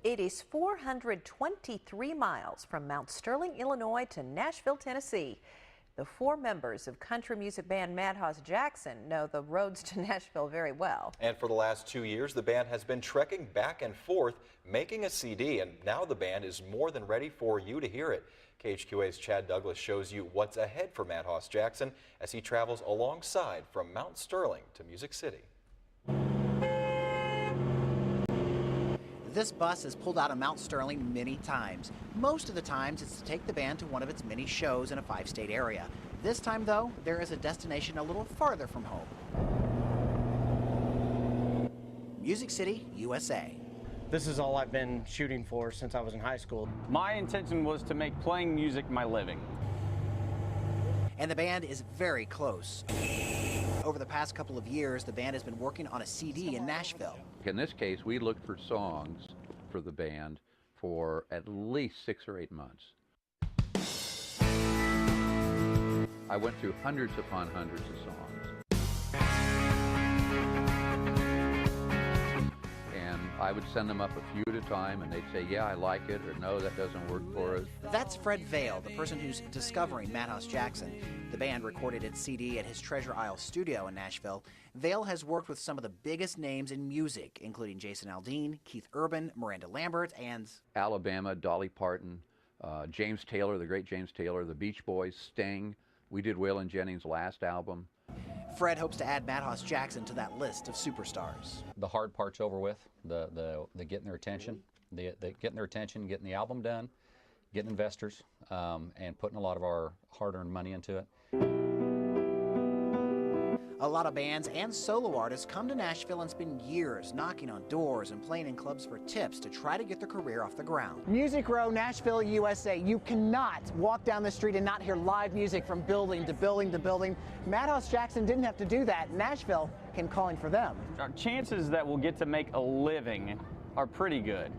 It is 423 miles from Mount Sterling, Illinois to Nashville, Tennessee. The four members of country music band Madhouse Jackson know the roads to Nashville very well. And for the last 2 years, the band has been trekking back and forth, making a CD, and now the band is more than ready for you to hear it. KHQA's Chad Douglas shows you what's ahead for Madhouse Jackson as he travels alongside from Mount Sterling to Music City. This bus has pulled out of Mount Sterling many times. Most of the times it's to take the band to one of its many shows in a 5-state area. This time, though, there is a destination a little farther from home. Music City, USA. This is all I've been shooting for since I was in high school. My intention was to make playing music my living. And the band is very close. Over the past couple of years, the band has been working on a CD in Nashville. In this case, we looked for songs for the band for at least 6 or 8 months. I went through hundreds upon hundreds of songs. And I would send them up a few at a time, and they'd say, yeah, I like it, or no, that doesn't work for us. That's Fred Vale, the person who's discovering Madhouse Jackson. The band recorded its CD at his Treasure Isle studio in Nashville. Vale has worked with some of the biggest names in music, including Jason Aldean, Keith Urban, Miranda Lambert, and Alabama, Dolly Parton, James Taylor, the great James Taylor, the Beach Boys, Sting. We did Waylon Jennings' last album. Fred hopes to add Madhouse Jackson to that list of superstars. The hard part's over with, the getting their attention, getting the album done, getting investors, and putting a lot of our hard-earned money into it. A lot of bands and solo artists come to Nashville and spend years knocking on doors and playing in clubs for tips to try to get their career off the ground. Music Row, Nashville, USA. You cannot walk down the street and not hear live music from building to building to building. Madhouse Jackson didn't have to do that. Nashville came calling for them. Our chances that we'll get to make a living are pretty good.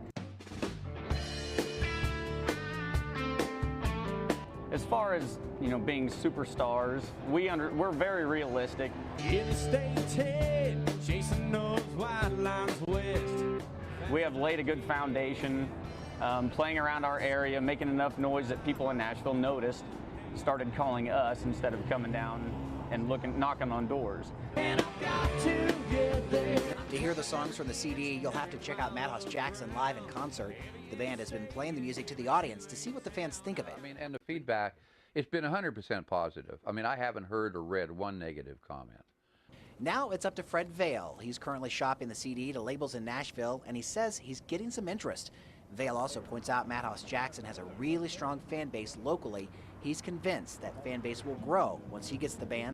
As far as, being superstars, we're very realistic. In the state's head, chasing those white lines west. We have laid a good foundation, playing around our area, making enough noise that people in Nashville noticed, started calling us instead of coming down and knocking on doors. And I've got to get there. To hear the songs from the CD, you'll have to check out Madhouse Jackson live in concert. The band has been playing the music to the audience to see what the fans think of it. And the feedback, it's been 100% positive. I haven't heard or read one negative comment. Now it's up to Fred Vale. He's currently shopping the CD to labels in Nashville, and he says he's getting some interest. Vale also points out Madhouse Jackson has a really strong fan base locally. He's convinced that fan base will grow once he gets the band